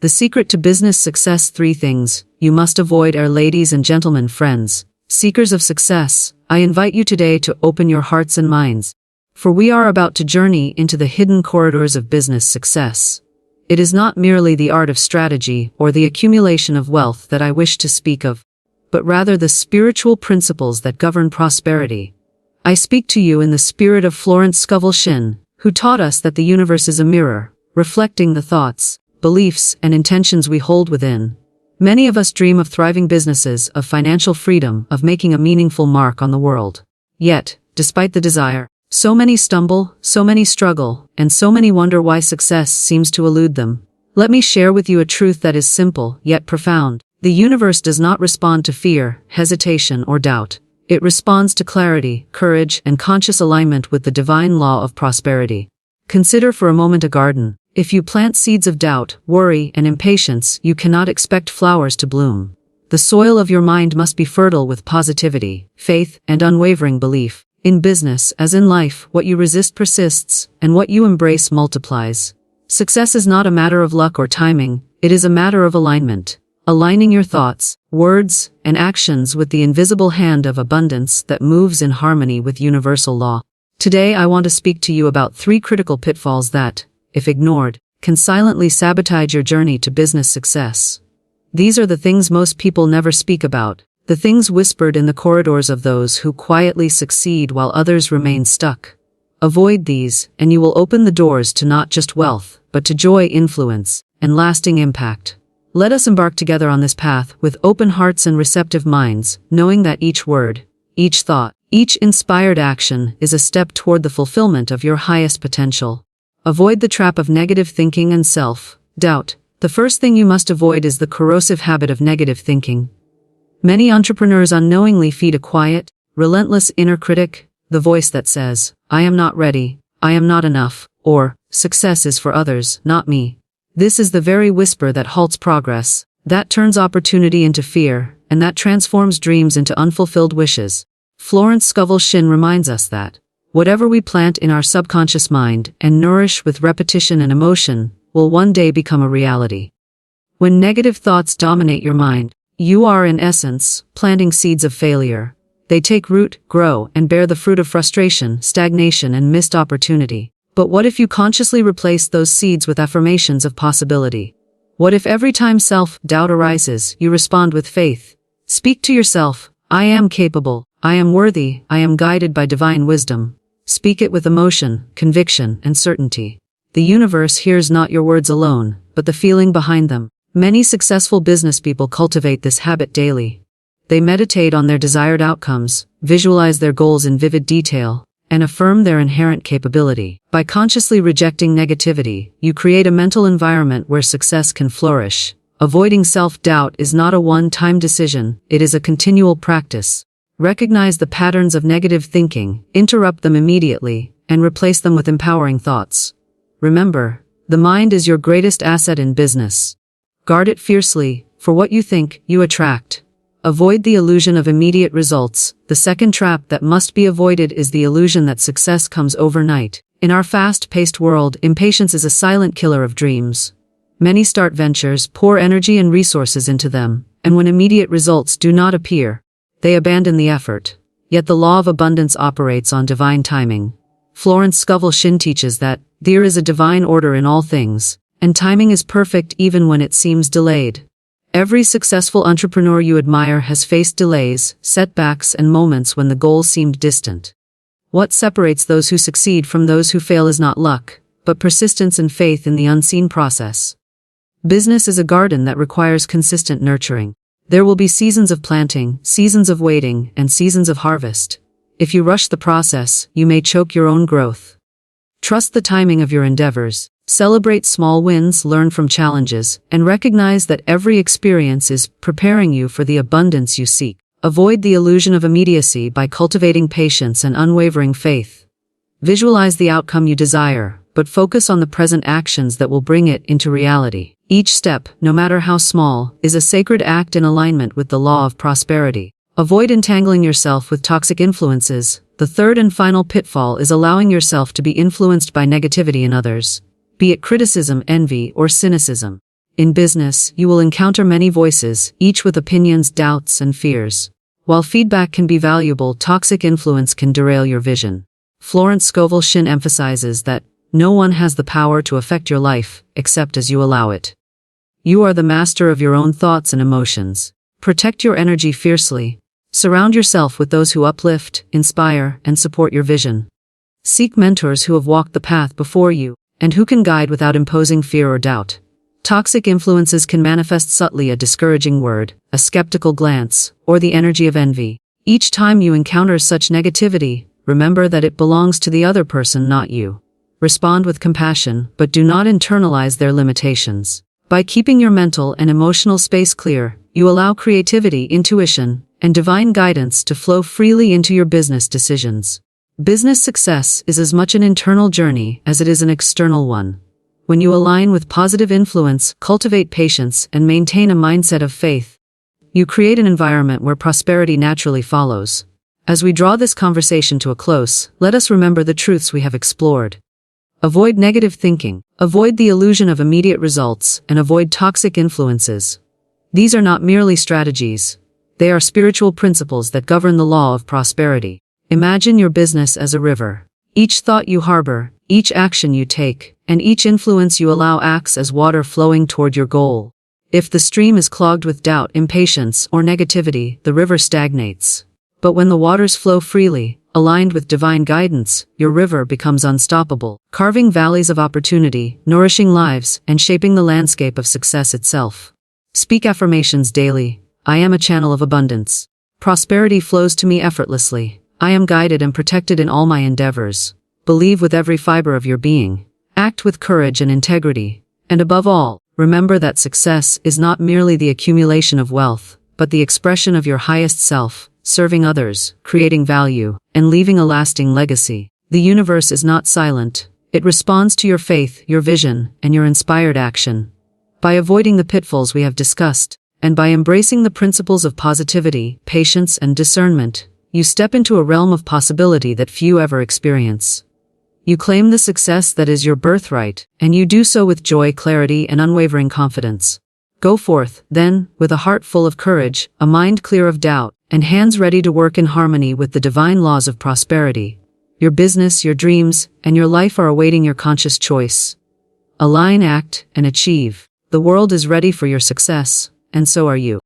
The secret to business success: 3 things you must avoid are. Ladies and gentlemen, friends, seekers of success, I invite you today to open your hearts and minds, for we are about to journey into the hidden corridors of business success. It is not merely the art of strategy or the accumulation of wealth that I wish to speak of, but rather the spiritual principles that govern prosperity. I speak to you in the spirit of Florence Scovel Shinn, who taught us that the universe is a mirror, reflecting the thoughts, beliefs, and intentions we hold within. Many of us dream of thriving businesses, of financial freedom, of making a meaningful mark on the world. Yet, despite the desire, so many stumble, so many struggle, and so many wonder why success seems to elude them. Let me share with you a truth that is simple, yet profound. The universe does not respond to fear, hesitation, or doubt. It responds to clarity, courage, and conscious alignment with the divine law of prosperity. Consider for a moment a garden. If you plant seeds of doubt, worry, and impatience, you cannot expect flowers to bloom. The soil of your mind must be fertile with positivity, faith, and unwavering belief. In business, as in life, what you resist persists, and what you embrace multiplies. Success is not a matter of luck or timing, it is a matter of alignment. Aligning your thoughts, words, and actions with the invisible hand of abundance that moves in harmony with universal law. Today I want to speak to you about 3 critical pitfalls that, if ignored, can silently sabotage your journey to business success. These are the things most people never speak about, the things whispered in the corridors of those who quietly succeed while others remain stuck. Avoid these, and you will open the doors to not just wealth, but to joy, influence, and lasting impact. Let us embark together on this path with open hearts and receptive minds, knowing that each word, each thought, each inspired action is a step toward the fulfillment of your highest potential. Avoid the trap of negative thinking and self-doubt. The first thing you must avoid is the corrosive habit of negative thinking. Many entrepreneurs unknowingly feed a quiet, relentless inner critic, the voice that says, "I am not ready, I am not enough," or, "Success is for others, not me." This is the very whisper that halts progress, that turns opportunity into fear, and that transforms dreams into unfulfilled wishes. Florence Scovel Shinn reminds us that whatever we plant in our subconscious mind and nourish with repetition and emotion will one day become a reality. When negative thoughts dominate your mind, you are in essence planting seeds of failure. They take root, grow, and bear the fruit of frustration, stagnation, and missed opportunity. But what if you consciously replace those seeds with affirmations of possibility? What if every time self-doubt arises, you respond with faith? Speak to yourself, "I am capable, I am worthy, I am guided by divine wisdom." Speak it with emotion, conviction, and certainty. The universe hears not your words alone, but the feeling behind them. Many successful business people cultivate this habit daily. They meditate on their desired outcomes, visualize their goals in vivid detail, and affirm their inherent capability. By consciously rejecting negativity, you create a mental environment where success can flourish. Avoiding self-doubt is not a one-time decision, it is a continual practice. Recognize the patterns of negative thinking, interrupt them immediately, and replace them with empowering thoughts. Remember, the mind is your greatest asset in business. Guard it fiercely, for what you think, you attract. Avoid the illusion of immediate results. The second trap that must be avoided is the illusion that success comes overnight. In our fast-paced world, impatience is a silent killer of dreams. Many start ventures, pour energy and resources into them, and when immediate results do not appear, they abandon the effort. Yet the law of abundance operates on divine timing. Florence Scovel Shinn teaches that there is a divine order in all things, and timing is perfect even when it seems delayed. Every successful entrepreneur you admire has faced delays, setbacks, and moments when the goal seemed distant. What separates those who succeed from those who fail is not luck, but persistence and faith in the unseen process. Business is a garden that requires consistent nurturing. There will be seasons of planting, seasons of waiting, and seasons of harvest. If you rush the process, you may choke your own growth. Trust the timing of your endeavors. Celebrate small wins, learn from challenges, and recognize that every experience is preparing you for the abundance you seek. Avoid the illusion of immediacy by cultivating patience and unwavering faith. Visualize the outcome you desire, but focus on the present actions that will bring it into reality. Each step, no matter how small, is a sacred act in alignment with the law of prosperity. Avoid entangling yourself with toxic influences. The third and final pitfall is allowing yourself to be influenced by negativity in others, be it criticism, envy, or cynicism. In business, you will encounter many voices, each with opinions, doubts, and fears. While feedback can be valuable, toxic influence can derail your vision. Florence Scovel Shinn emphasizes that no one has the power to affect your life, except as you allow it. You are the master of your own thoughts and emotions. Protect your energy fiercely. Surround yourself with those who uplift, inspire, and support your vision. Seek mentors who have walked the path before you, and who can guide without imposing fear or doubt. Toxic influences can manifest subtly: a discouraging word, a skeptical glance, or the energy of envy. Each time you encounter such negativity, remember that it belongs to the other person, not you. Respond with compassion, but do not internalize their limitations. By keeping your mental and emotional space clear, you allow creativity, intuition, and divine guidance to flow freely into your business decisions. Business success is as much an internal journey as it is an external one. When you align with positive influence, cultivate patience, and maintain a mindset of faith, you create an environment where prosperity naturally follows. As we draw this conversation to a close, let us remember the truths we have explored. Avoid negative thinking, avoid the illusion of immediate results, and avoid toxic influences. These are not merely strategies. They are spiritual principles that govern the law of prosperity. Imagine your business as a river. Each thought you harbor, each action you take, and each influence you allow acts as water flowing toward your goal. If the stream is clogged with doubt, impatience, or negativity, the river stagnates. But when the waters flow freely, aligned with divine guidance, your river becomes unstoppable, carving valleys of opportunity, nourishing lives, and shaping the landscape of success itself. Speak affirmations daily. I am a channel of abundance. Prosperity flows to me effortlessly. I am guided and protected in all my endeavors. Believe with every fiber of your being. Act with courage and integrity. And above all, remember that success is not merely the accumulation of wealth, but the expression of your highest self, serving others, creating value, and leaving a lasting legacy. The universe is not silent. It responds to your faith, your vision, and your inspired action. By avoiding the pitfalls we have discussed, and by embracing the principles of positivity, patience, and discernment, you step into a realm of possibility that few ever experience. You claim the success that is your birthright, and you do so with joy, clarity, and unwavering confidence. Go forth, then, with a heart full of courage, a mind clear of doubt, and hands ready to work in harmony with the divine laws of prosperity. Your business, your dreams, and your life are awaiting your conscious choice. Align, act, and achieve. The world is ready for your success, and so are you.